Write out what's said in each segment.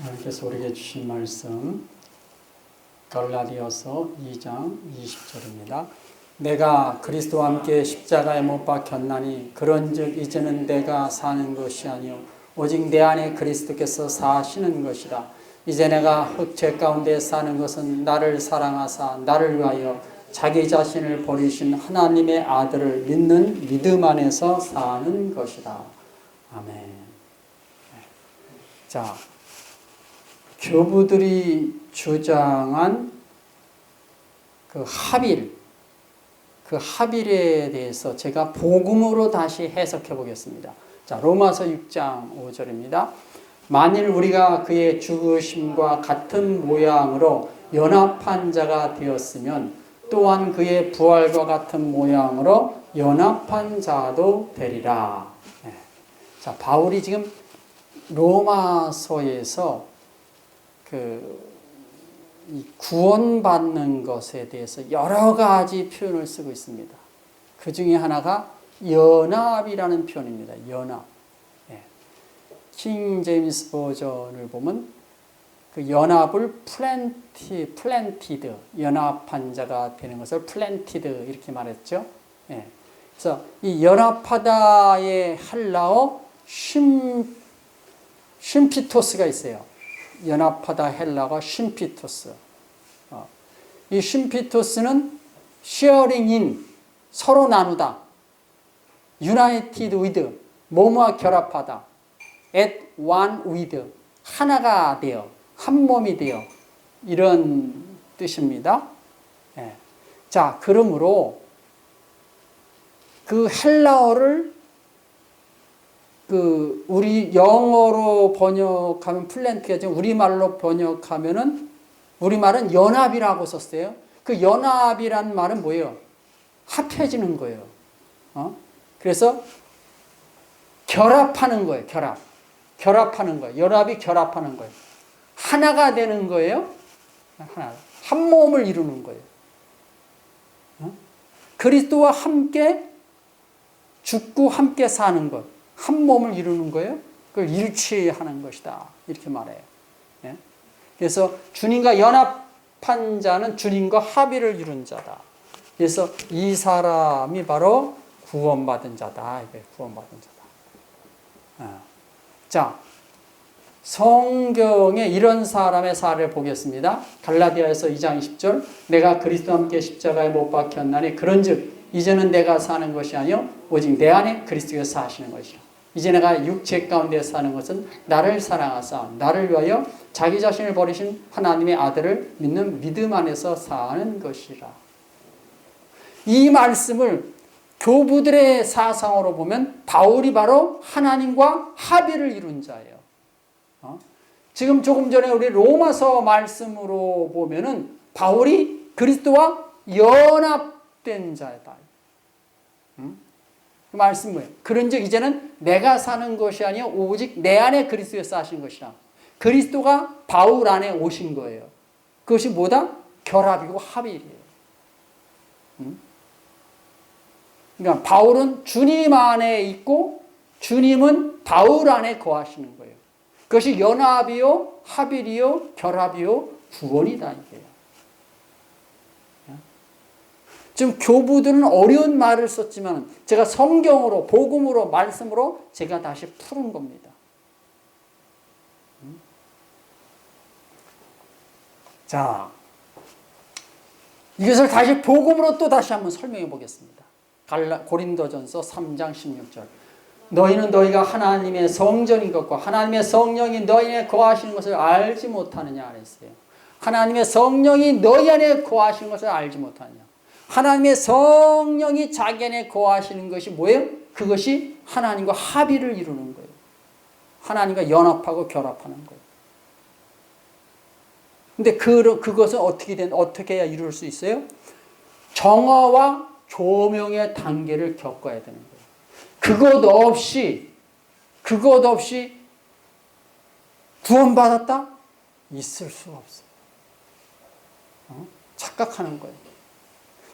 하나님께서 우리에게 주신 말씀 갈라디아서 2장 20절입니다. 내가 그리스도와 함께 십자가에 못 박혔나니 그런즉 이제는 내가 사는 것이 아니요 오직 내 안에 그리스도께서 사시는 것이라. 이제 내가 흑체 가운데 사는 것은 나를 사랑하사 나를 위하여 자기 자신을 버리신 하나님의 아들을 믿는 믿음 안에서 사는 것이다. 아멘. 자, 교부들이 주장한 그 하빌에 대해서 제가 복음으로 다시 해석해 보겠습니다. 자, 로마서 6장 5절입니다. 만일 우리가 그의 죽으심과 같은 모양으로 연합한 자가 되었으면 또한 그의 부활과 같은 모양으로 연합한 자도 되리라. 네. 자, 바울이 지금 로마서에서 이 구원받는 것에 대해서 여러 가지 표현을 쓰고 있습니다. 그 중에 하나가 연합이라는 표현입니다. 연합. 예. 킹 제임스 버전을 보면 그 연합을 플랜티드, 연합한 자가 되는 것을 플랜티드 이렇게 말했죠. 예. 그래서 이 연합하다의 헬라어 쉼피토스가 있어요. 연합하다 헬라가 쉼피토스. 이 쉼피토스는 sharing in, 서로 나누다. united with, 뭐뭐와 결합하다. at one with, 하나가 되어, 한 몸이 되어. 이런 뜻입니다. 예. 자, 그러므로 그 헬라어를 우리 영어로 번역하면 플랜트가 우리말로 번역하면은 우리말은 연합이라고 썼어요. 그 연합이란 말은 뭐예요? 합해지는 거예요. 그래서 결합하는 거예요. 결합하는 거예요. 연합이 결합하는 거예요. 하나가 되는 거예요. 한 몸을 이루는 거예요. 그리스도와 함께 죽고 함께 사는 것. 한 몸을 이루는 거예요. 그걸 일치하는 것이다. 이렇게 말해요. 예? 그래서 주님과 연합한 자는 주님과 합의를 이룬 자다. 그래서 이 사람이 바로 구원받은 자다. 구원받은 자다. 자, 성경에 이런 사람의 사례를 보겠습니다. 갈라디아에서 2장 20절 내가 그리스도와 함께 십자가에 못 박혔나니 그런즉 이제는 내가 사는 것이 아니요 오직 내 안에 그리스도께서 사시는 것이라. 이제 내가 육체 가운데 사는 것은 나를 사랑하사 나를 위하여 자기 자신을 버리신 하나님의 아들을 믿는 믿음 안에서 사는 것이라. 이 말씀을 교부들의 사상으로 보면 바울이 바로 하나님과 합의를 이룬 자예요. 지금 조금 전에 우리 로마서 말씀으로 보면은 바울이 그리스도와 연합된 자다. 그 말씀 뭐예요? 그런즉 이제는 내가 사는 것이 아니요 오직 내 안에 그리스도께서 사신 것이라. 그리스도가 바울 안에 오신 거예요. 그것이 뭐다? 결합이고 합일이에요. 그러니까 바울은 주님 안에 있고 주님은 바울 안에 거하시는 거예요. 그것이 연합이요 합일이요 결합이요 구원이다 이게요. 지금 교부들은 어려운 말을 썼지만 제가 성경으로 복음으로 말씀으로 제가 다시 푸는 겁니다. 자, 이것을 다시 복음으로 또 다시 한번 설명해 보겠습니다. 고린도전서 3장 16절 너희는 너희가 하나님의 성전인 것과 하나님의 성령이 너희 안에 거하시는 것을 알지 못하느냐 그랬어요. 하나님의 성령이 너희 안에 거하시는 것을 알지 못하느냐. 하나님의 성령이 자기 안에 거하시는 것이 뭐예요? 그것이 하나님과 합의를 이루는 거예요. 하나님과 연합하고 결합하는 거예요. 근데 그것은 어떻게 해야 이룰 수 있어요? 정화와 조명의 단계를 겪어야 되는 거예요. 그것 없이 구원받았다? 있을 수가 없어요. 착각하는 거예요.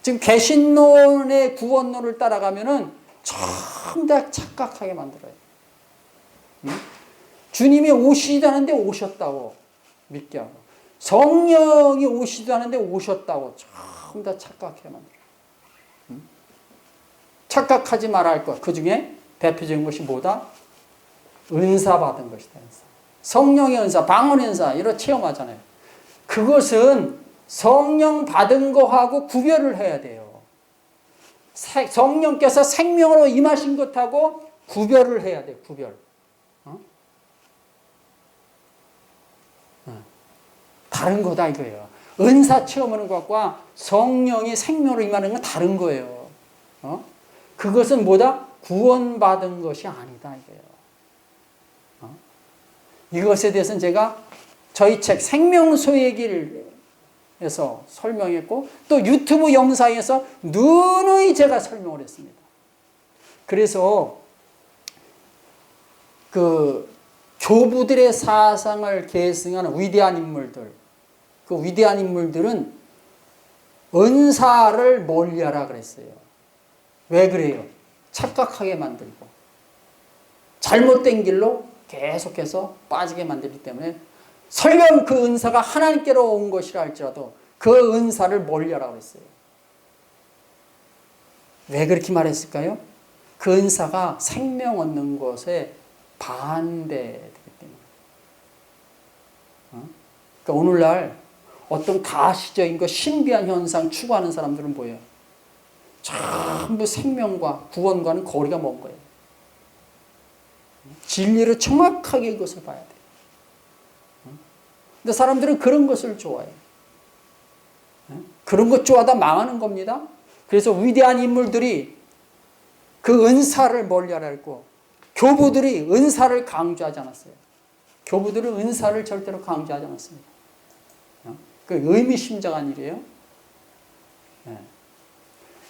지금 개신론의 구원론을 따라가면은 전부 다 착각하게 만들어요. 주님이 오시지도 않은데 오셨다고 믿게 하고, 성령이 오시지도 않은데 오셨다고 전부 다 착각해 만들어. 착각하지 말아야 할 것. 그 중에 대표적인 것이 뭐다? 은사 받은 것이다. 은사. 성령의 은사, 방언의 은사 이런 체험하잖아요. 그것은 성령 받은 거하고 구별을 해야 돼요. 성령께서 생명으로 임하신 것하고 구별을 해야 돼요. 구별. 다른 거다 이거예요. 은사 체험하는 것과 성령이 생명으로 임하는 건 다른 거예요. 그것은 뭐다? 구원받은 것이 아니다 이거예요. 이것에 대해서는 제가 저희 책 생명소의 길에서 설명했고, 또 유튜브 영상에서 누누이 제가 설명을 했습니다. 그래서 그 교부들의 사상을 계승하는 위대한 인물들, 그 위대한 인물들은 은사를 멀리하라 그랬어요. 왜 그래요? 착각하게 만들고 잘못된 길로 계속해서 빠지게 만들기 때문에, 설령 그 은사가 하나님께로 온 것이라 할지라도 그 은사를 멀리하라 그랬어요. 왜 그렇게 말했을까요? 그 은사가 생명 얻는 것에 반대되기 때문에. 그러니까 오늘날 어떤 가시적인 것, 신비한 현상 추구하는 사람들은 뭐예요? 전부 생명과 구원과는 거리가 먼 거예요. 진리를 정확하게 이것을 봐야 돼요. 근데 사람들은 그런 것을 좋아해요. 그런 것 좋아하다 망하는 겁니다. 그래서 위대한 인물들이 그 은사를 멀리하라 했고, 교부들이 은사를 강조하지 않았어요. 교부들은 은사를 절대로 강조하지 않았습니다. 그 의미심장한 일이에요.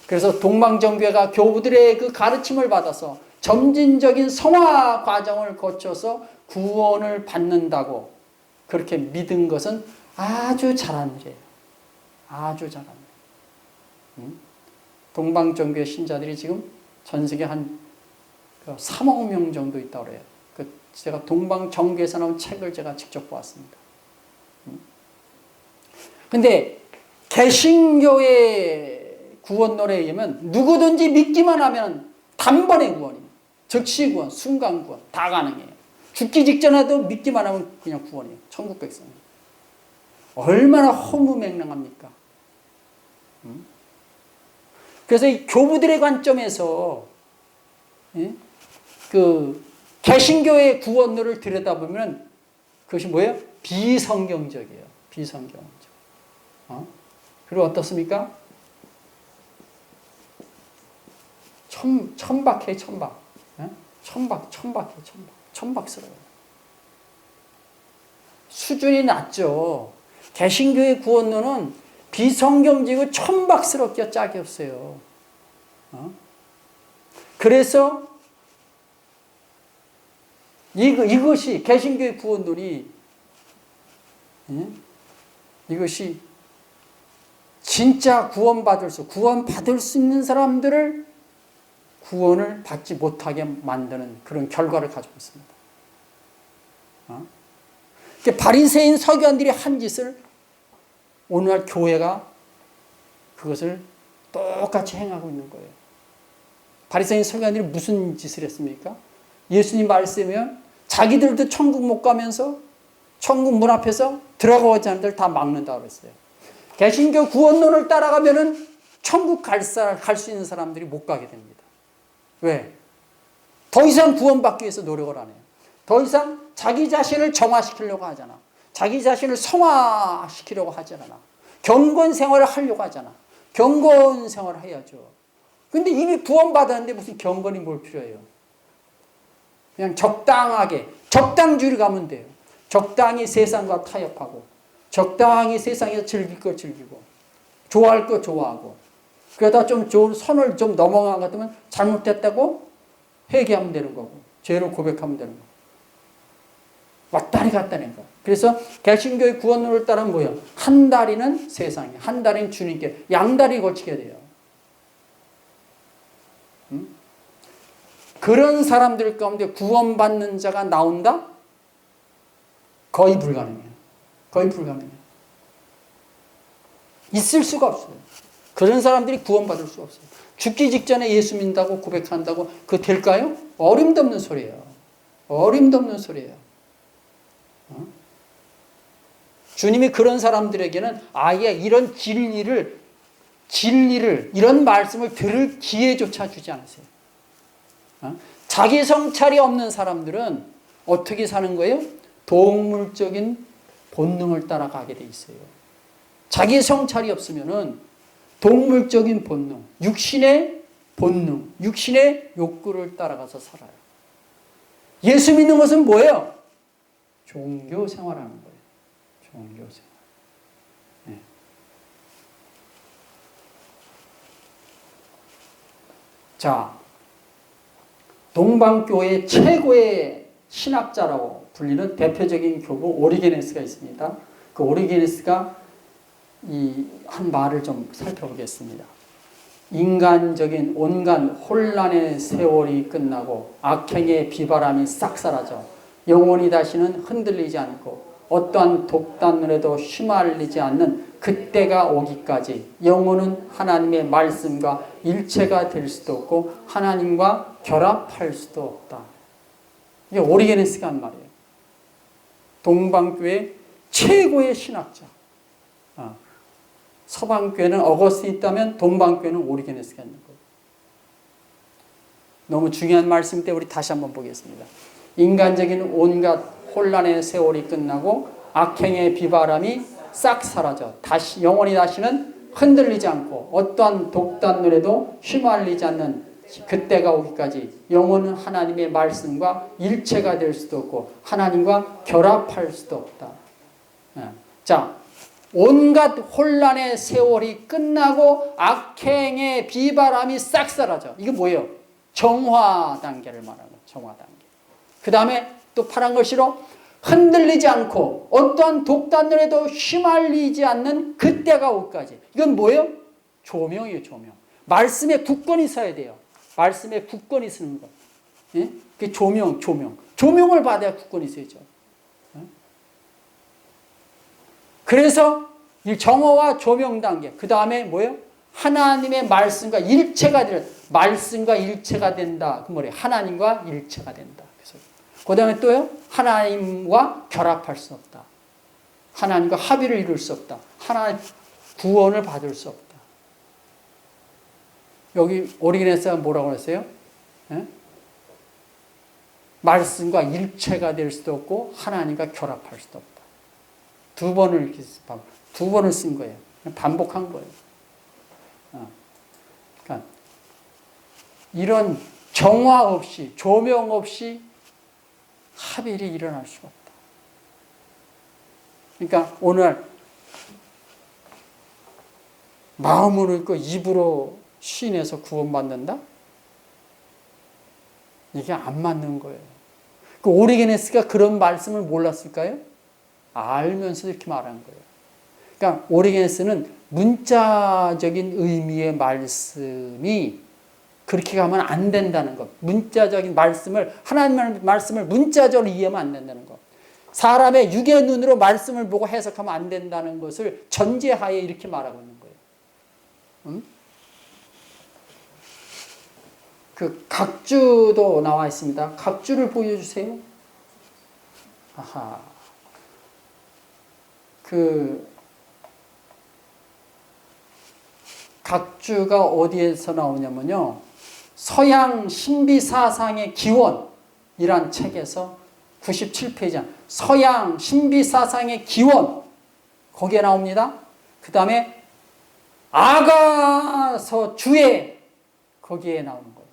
그래서 동방정교회가 교부들의 그 가르침을 받아서 점진적인 성화 과정을 거쳐서 구원을 받는다고 그렇게 믿은 것은 아주 잘한 일이에요. 아주 잘한 일. 동방정교회 신자들이 지금 전 세계 한 3억 명 정도 있다고 그래요. 제가 동방정교회에서 나온 책을 제가 직접 보았습니다. 근데 개신교의 구원 노래에 의하면 누구든지 믿기만 하면 단번에 구원입니다. 즉시 구원, 순간 구원 다 가능해요. 죽기 직전에도 믿기만 하면 그냥 구원이에요. 천국 백성. 얼마나 허무맹랑합니까? 그래서 이 교부들의 관점에서 그 개신교의 구원론을 들여다보면 그것이 뭐예요? 비성경적이에요. 비성경적. 그리고 어떻습니까? 천박해, 천박. 천박해, 천박스러워요. 수준이 낮죠. 개신교의 구원론은 비성경적이고 천박스럽게 짝이 없어요. 그래서 이것이 개신교의 구원론이 이것이 진짜 구원받을 수 있는 사람들을 구원을 받지 못하게 만드는 그런 결과를 가지고 있습니다. 바리새인 서기관들이 한 짓을 오늘날 교회가 그것을 똑같이 행하고 있는 거예요. 바리새인 서기관들이 무슨 짓을 했습니까? 예수님 말씀이면 자기들도 천국 못 가면서 천국 문 앞에서 들어가지 않는 데를 다 막는다고 그랬어요. 개신교 구원론을 따라가면은 천국 갈 수 있는 사람들이 못 가게 됩니다. 왜? 더 이상 구원받기 위해서 노력을 안 해요. 더 이상 자기 자신을 정화시키려고 하잖아. 자기 자신을 성화시키려고 하지 않아. 경건 생활을 하려고 하잖아. 경건 생활을 해야죠. 근데 이미 구원받았는데 무슨 경건이 뭘 필요해요? 그냥 적당하게, 적당주의 가면 돼요. 적당히 세상과 타협하고, 적당히 세상에서 즐길 거 즐기고, 좋아할 거 좋아하고, 그러다 좀 좋은 선을 좀 넘어간 것 같으면 잘못됐다고 회개하면 되는 거고, 죄를 고백하면 되는 거고. 왔다리 갔다는 거. 그래서 개신교의 구원론을 따르면 뭐예요? 한 다리는 세상에, 한 다리는 주님께, 양다리 걸치게 돼요. 그런 사람들 가운데 구원받는 자가 나온다? 거의 불가능해요. 거의 불가능해요. 있을 수가 없어요. 그런 사람들이 구원받을 수가 없어요. 죽기 직전에 예수 믿는다고 고백한다고 그거 될까요? 어림도 없는 소리예요. 어림도 없는 소리예요. 주님이 그런 사람들에게는 아예 이런 진리를 이런 말씀을 들을 기회조차 주지 않으세요. 자기 성찰이 없는 사람들은 어떻게 사는 거예요? 동물적인 본능을 따라가게 돼 있어요. 자기 성찰이 없으면은 동물적인 본능, 육신의 본능, 육신의 욕구를 따라가서 살아요. 예수 믿는 것은 뭐예요? 종교 생활하는 거예요. 종교 생활. 네. 자, 동방교회 최고의 신학자라고 불리는 대표적인 교부 오리게네스가 있습니다. 그 오리게네스가 한 말을 좀 살펴보겠습니다. 인간적인 온갖 혼란의 세월이 끝나고 악행의 비바람이 싹 사라져 영혼이 다시는 흔들리지 않고 어떠한 독단물에도 휘말리지 않는 그때가 오기까지 영혼은 하나님의 말씀과 일체가 될 수도 없고 하나님과 결합할 수도 없다. 이게 오리게네스가 한 말이에요. 동방교회 최고의 신학자. 서방교회는 어거스틴이 있다면 동방교회는 오리게네스가 있는 거예요. 너무 중요한 말씀 때문에 우리 다시 한번 보겠습니다. 인간적인 온갖 혼란의 세월이 끝나고 악행의 비바람이 싹 사라져 다시 영원히 다시는 흔들리지 않고 어떠한 독단물에도 휘말리지 않는 그때가 오기까지 영혼은 하나님의 말씀과 일체가 될 수도 없고 하나님과 결합할 수도 없다. 자, 온갖 혼란의 세월이 끝나고 악행의 비바람이 싹 사라져. 이게 뭐예요? 정화 단계를 말하는 거예요. 정화 단계. 그 다음에 또 파란 글씨로 흔들리지 않고 어떠한 독단들에도 휘말리지 않는 그때가 오기까지. 이건 뭐예요? 조명이에요. 조명. 말씀에 굳건히 서야 돼요. 말씀에 굳건히 서는 거. 예? 그게 조명. 조명을 받아야 굳건히 서야죠. 그래서 이 정화와 조명 단계. 그 다음에 뭐예요? 하나님의 말씀과 일체가 된다. 그 말이에요. 하나님과 일체가 된다. 그 다음에 또요. 하나님과 결합할 수 없다. 하나님과 합의를 이룰 수 없다. 하나님 구원을 받을 수 없다. 여기 오리게네스가 뭐라고 했어요? 예? 말씀과 일체가 될 수도 없고 하나님과 결합할 수도 없다. 두 번을 쓴 거예요. 반복한 거예요. 그러니까 이런 정화 없이 조명 없이 합일이 일어날 수가 없다. 그러니까 오늘 마음으로 읽고 입으로 시인해서 구원받는다? 이게 안 맞는 거예요. 그 오리게네스가 그런 말씀을 몰랐을까요? 알면서도 이렇게 말한 거예요. 그러니까 오리게네스는 문자적인 의미의 말씀이 그렇게 가면 안 된다는 것. 문자적인 말씀을, 하나님의 말씀을 문자적으로 이해하면 안 된다는 것. 사람의 육의 눈으로 말씀을 보고 해석하면 안 된다는 것을 전제하에 이렇게 말하고 있는 거예요. 응? 그 각주도 나와 있습니다. 각주를 보여주세요. 아하. 그 각주가 어디에서 나오냐면요. 서양 신비사상의 기원이란 책에서 97페이지 서양 신비사상의 기원 거기에 나옵니다. 그 다음에 아가서 주의 거기에 나오는 거예요.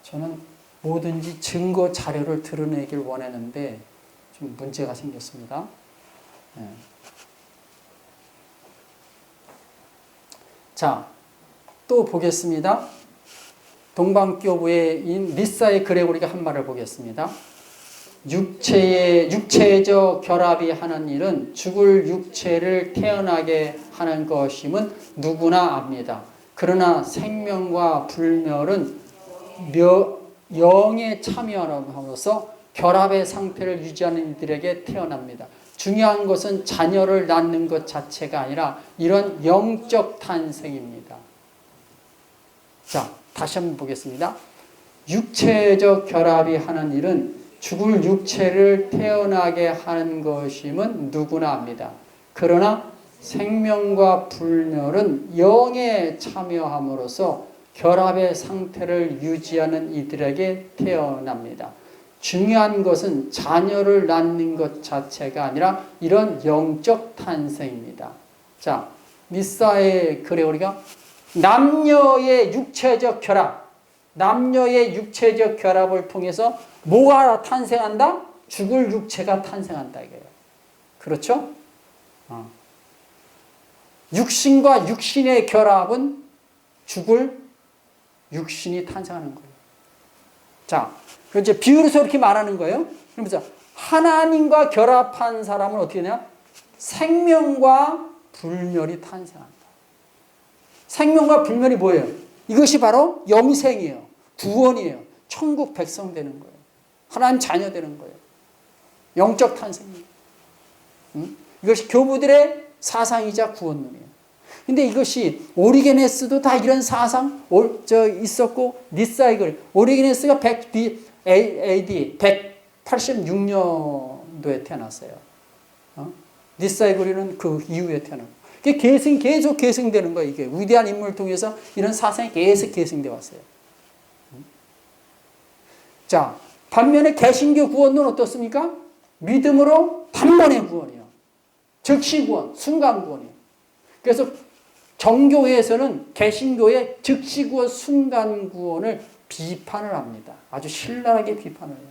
저는 뭐든지 증거 자료를 드러내길 원했는데 좀 문제가 생겼습니다. 네. 자, 또 보겠습니다. 동방교부인 리사의 그레고리가 한 말을 보겠습니다. 육체적 결합이 하는 일은 죽을 육체를 태어나게 하는 것임은 누구나 압니다. 그러나 생명과 불멸은 영에 참여함으로써 결합의 상태를 유지하는 이들에게 태어납니다. 중요한 것은 자녀를 낳는 것 자체가 아니라 이런 영적 탄생입니다. 자, 다시 한번 보겠습니다. 육체적 결합이 하는 일은 죽을 육체를 태어나게 하는 것임은 누구나 압니다. 그러나 생명과 불멸은 영에 참여함으로써 결합의 상태를 유지하는 이들에게 태어납니다. 중요한 것은 자녀를 낳는 것 자체가 아니라 이런 영적 탄생입니다. 자, 미사의 글에 우리가 남녀의 육체적 결합, 남녀의 육체적 결합을 통해서 뭐가 탄생한다? 죽을 육체가 탄생한다 이거예요. 그렇죠? 육신과 육신의 결합은 죽을 육신이 탄생하는 거예요. 자, 이제 비유로서 이렇게 말하는 거예요. 그러면서 하나님과 결합한 사람은 어떻게 되냐? 생명과 불멸이 탄생한다. 생명과 불멸이 뭐예요? 이것이 바로 영생이에요. 구원이에요. 천국 백성 되는 거예요. 하나님 자녀 되는 거예요. 영적 탄생이에요. 이것이 교부들의 사상이자 구원론이에요. 근데 이것이 오리게네스도 다 이런 사상 있었고, 니사이글, 오리게네스가 AD 186년도에 태어났어요. 니사이글은 그 이후에 태어났고. 계속 계승되는 거예요. 이게 위대한 인물을 통해서 이런 사상이 계속 계승되어 왔어요. 자, 반면에 개신교 구원론은 어떻습니까? 믿음으로 단번에 구원이에요. 즉시 구원, 순간 구원이에요. 그래서 정교회에서는 개신교의 즉시 구원, 순간 구원을 비판을 합니다. 아주 신랄하게 비판을 해요.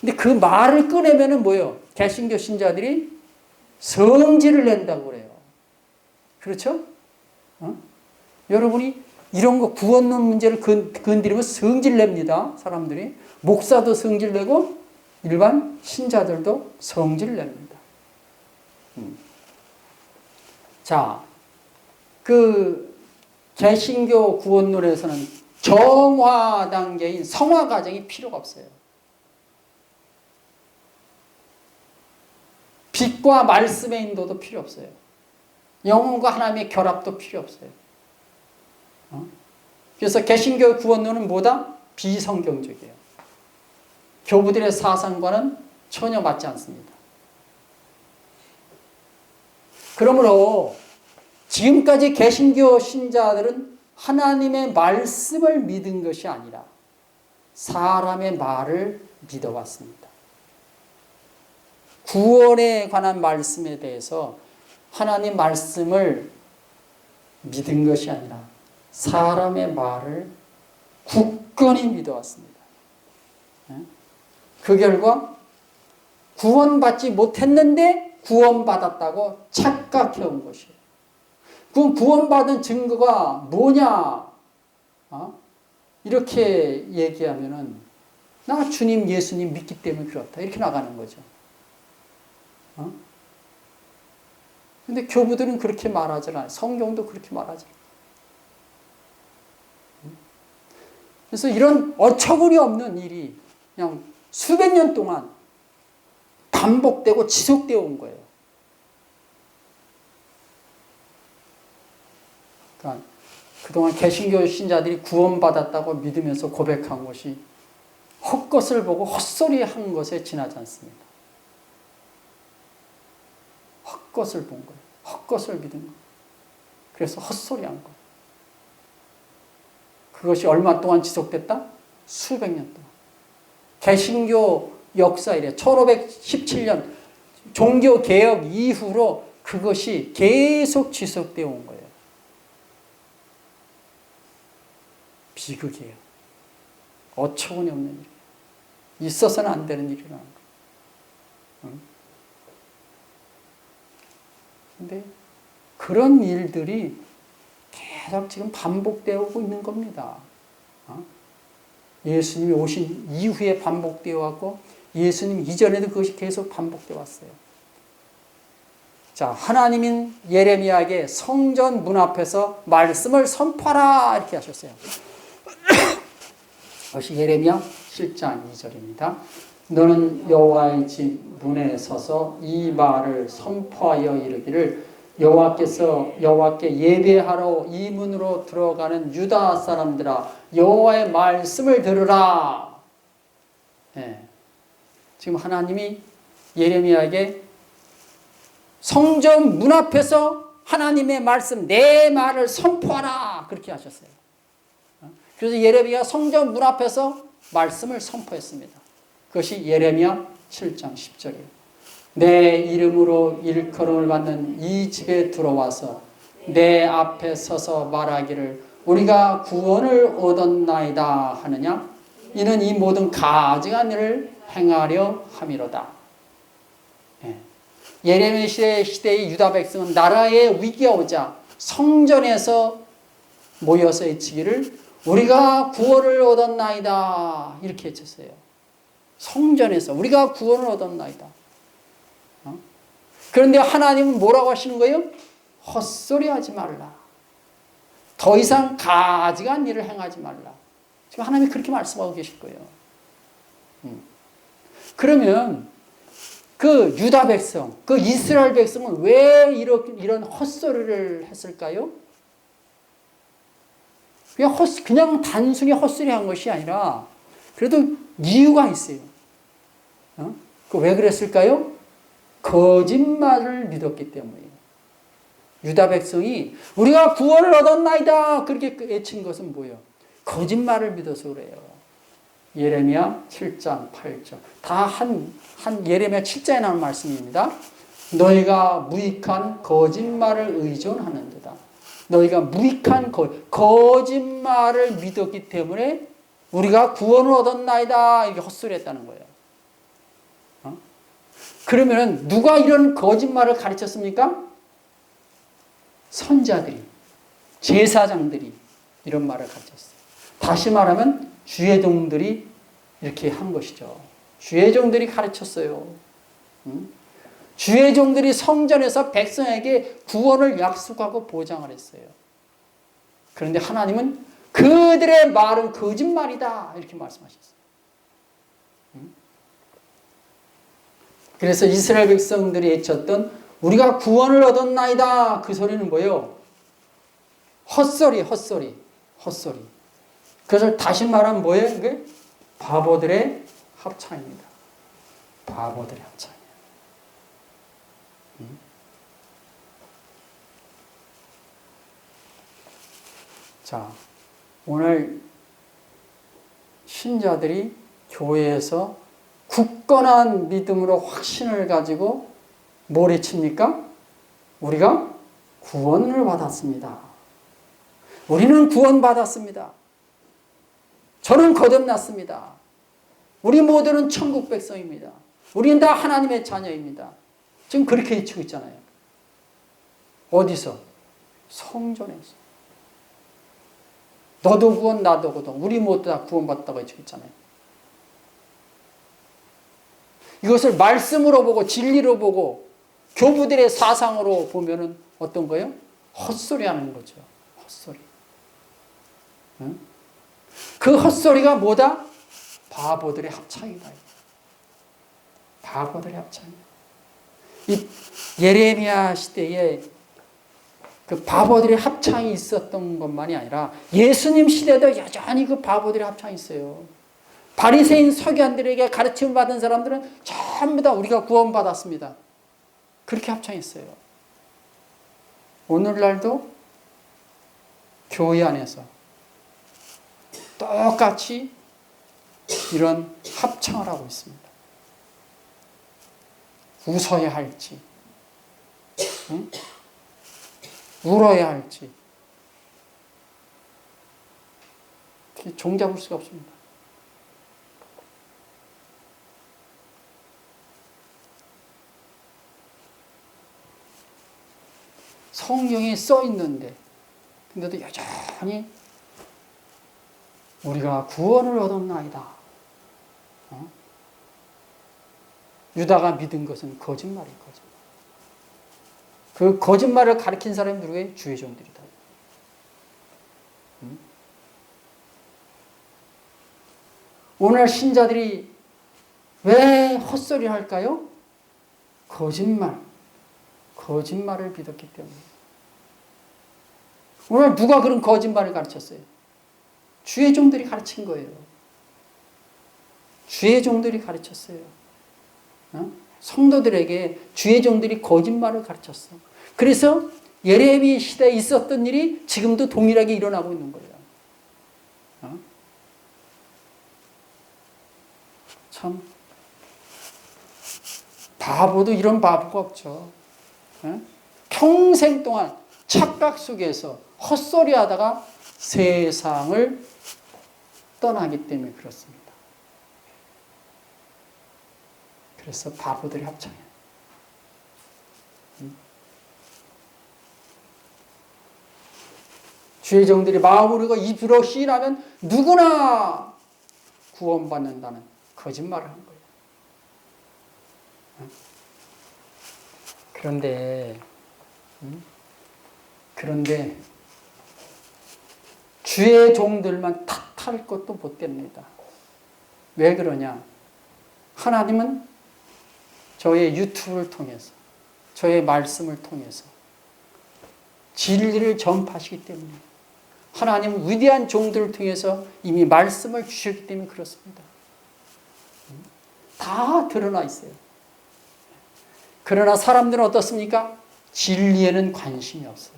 근데 그 말을 꺼내면은 뭐예요? 개신교 신자들이 성질을 낸다고 그래요. 그렇죠? 여러분이 이런 거 구원론 문제를 건드리면 성질 냅니다. 사람들이. 목사도 성질 내고 일반 신자들도 성질 냅니다. 자, 그 개신교 구원론에서는 정화 단계인 성화 과정이 필요가 없어요. 빛과 말씀의 인도도 필요 없어요. 영혼과 하나님의 결합도 필요 없어요. 그래서 개신교 구원론은 뭐다? 비성경적이에요. 교부들의 사상과는 전혀 맞지 않습니다. 그러므로 지금까지 개신교 신자들은 하나님의 말씀을 믿은 것이 아니라 사람의 말을 믿어왔습니다. 구원에 관한 말씀에 대해서 하나님 말씀을 믿은 것이 아니라 사람의 말을 굳건히 믿어왔습니다. 그 결과 구원받지 못했는데 구원받았다고 착각해온 것이에요. 그럼 구원받은 증거가 뭐냐? 이렇게 얘기하면은 나 주님 예수님 믿기 때문에 그렇다. 이렇게 나가는 거죠. 근데 교부들은 그렇게 말하지 않아요. 성경도 그렇게 말하지 않아요. 그래서 이런 어처구니 없는 일이 그냥 수백 년 동안 반복되고 지속되어 온 거예요. 그러니까 그동안 개신교 신자들이 구원받았다고 믿으면서 고백한 것이 헛것을 보고 헛소리 한 것에 지나지 않습니다. 헛것을 본 거예요. 헛것을 믿은 거예요. 그래서 헛소리 한 거예요. 그것이 얼마 동안 지속됐다? 수백 년 동안. 개신교 역사 이래 1517년 종교개혁 이후로 그것이 계속 지속되어 온 거예요. 비극이에요. 어처구니 없는 일이에요. 있어서는 안 되는 일이라는 거예요. 근데 그런 일들이 계속 지금 반복되고 있는 겁니다. 예수님이 오신 이후에 반복되어 왔고 예수님 이전에도 그것이 계속 반복되어 왔어요. 자, 하나님인 예레미야에게 성전 문 앞에서 말씀을 선포하라 이렇게 하셨어요. 그것이 예레미야 7장 2절입니다. 너는 여호와의 집 문에 서서 이 말을 선포하여 이르기를 여호와께 예배하러 이 문으로 들어가는 유다 사람들아 여호와의 말씀을 들으라. 예. 지금 하나님이 예레미야에게 성전 문 앞에서 하나님의 말씀 내 말을 선포하라 그렇게 하셨어요. 그래서 예레미야 성전 문 앞에서 말씀을 선포했습니다. 그것이 예레미야 7장 10절이에요. 내 이름으로 일컬음을 받는 이 집에 들어와서 내 앞에 서서 말하기를 우리가 구원을 얻었나이다 하느냐 이는 이 모든 가증한 일을 행하려 함이로다. 예레미야 시대의 유다 백성은 나라의 위기가 오자 성전에서 모여서 외치기를 우리가 구원을 얻었나이다 이렇게 외쳤어요. 성전에서 우리가 구원을 얻었나이다. 그런데 하나님은 뭐라고 하시는 거예요? 헛소리하지 말라. 더 이상 가증한 일을 행하지 말라. 지금 하나님이 그렇게 말씀하고 계실 거예요. 그러면 그 유다 백성, 그 이스라엘 백성은 왜 이런 헛소리를 했을까요? 그냥 단순히 헛소리한 것이 아니라 그래도 이유가 있어요. 왜 그랬을까요? 거짓말을 믿었기 때문이에요. 유다 백성이 우리가 구원을 얻었나이다 그렇게 외친 것은 뭐예요? 거짓말을 믿어서 그래요. 예레미야 7장 8절 다 한 예레미야 7장에 나오는 말씀입니다. 너희가 무익한 거짓말을 의존하는도다. 너희가 무익한 거짓말을 믿었기 때문에 우리가 구원을 얻었나이다 이렇게 헛소리했다는 거예요. 그러면 누가 이런 거짓말을 가르쳤습니까? 선자들이, 제사장들이 이런 말을 가르쳤어요. 다시 말하면 주의 종들이 이렇게 한 것이죠. 주의 종들이 가르쳤어요. 주의 종들이 성전에서 백성에게 구원을 약속하고 보장을 했어요. 그런데 하나님은 그들의 말은 거짓말이다 이렇게 말씀하셨어요. 그래서 이스라엘 백성들이 외쳤던 우리가 구원을 얻었나이다 그 소리는 뭐예요? 헛소리. 그것을 다시 말하면 뭐예요? 그게 바보들의 합창입니다. 바보들의 합창이에요. 자, 오늘 신자들이 교회에서 굳건한 믿음으로 확신을 가지고 뭘 외칩니까? 우리가 구원을 받았습니다. 우리는 구원받았습니다. 저는 거듭났습니다. 우리 모두는 천국 백성입니다. 우리는 다 하나님의 자녀입니다. 지금 그렇게 외치고 있잖아요. 어디서? 성전에서. 너도 구원 나도 구원 우리 모두 다 구원받았다고 외치고 있잖아요. 이것을 말씀으로 보고 진리로 보고 교부들의 사상으로 보면은 어떤 거예요? 헛소리하는 거죠. 헛소리. 응? 그 헛소리가 뭐다? 바보들의 합창이다. 바보들의 합창이다. 이 예레미야 시대에 그 바보들의 합창이 있었던 것만이 아니라 예수님 시대도 여전히 그 바보들의 합창이 있어요. 바리새인 서기관들에게 가르침을 받은 사람들은 전부 다 우리가 구원받았습니다. 그렇게 합창했어요. 오늘날도 교회 안에서 똑같이 이런 합창을 하고 있습니다. 웃어야 할지, 응? 울어야 할지 종잡을 수가 없습니다. 성경에 써 있는데 근데도 여전히 우리가 구원을 얻었나이다. 유다가 믿은 것은 거짓말인 거죠. 그 거짓말을 가르친 사람이 누구예요? 주의 종들이다. 오늘 신자들이 왜 헛소리 할까요? 거짓말을 믿었기 때문에. 오늘 누가 그런 거짓말을 가르쳤어요? 주의 종들이 가르친 거예요. 주의 종들이 가르쳤어요. 성도들에게 주의 종들이 거짓말을 가르쳤어. 그래서 예레미야 시대에 있었던 일이 지금도 동일하게 일어나고 있는 거예요. 참 바보도 이런 바보가 없죠. 평생 동안 착각 속에서 헛소리 하다가 세상을 떠나기 때문에 그렇습니다. 그래서 바보들이 합창해요. 주의 종들이 마음으로 입으로 시인하면 누구나 구원받는다는 거짓말을 한 거예요. 그런데 주의 종들만 탓할 것도 못 됩니다. 왜 그러냐? 하나님은 저의 유튜브를 통해서, 저의 말씀을 통해서 진리를 전파하시기 때문에, 하나님은 위대한 종들을 통해서 이미 말씀을 주셨기 때문에 그렇습니다. 다 드러나 있어요. 그러나 사람들은 어떻습니까? 진리에는 관심이 없어요.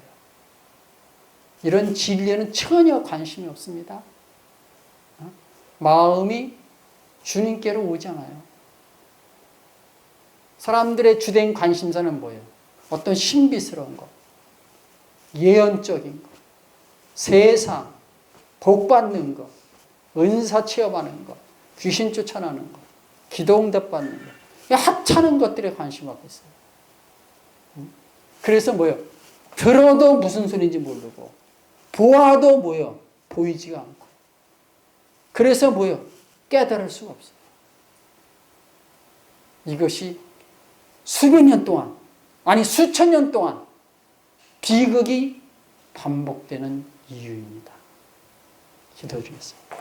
이런 진리에는 전혀 관심이 없습니다. 마음이 주님께로 오지 않아요. 사람들의 주된 관심사는 뭐예요? 어떤 신비스러운 것, 예언적인 것, 세상, 복받는 것, 은사 체험하는 것, 귀신 쫓아나는 것, 기도 응답받는 것, 하찮은 것들에 관심 갖고 있어요. 그래서 뭐예요? 들어도 무슨 소리인지 모르고, 보아도 뭐예요? 보이지가 않고. 그래서 뭐예요? 깨달을 수가 없어요. 이것이 수백 년 동안, 아니 수천 년 동안 비극이 반복되는 이유입니다. 기도해 주겠습니다.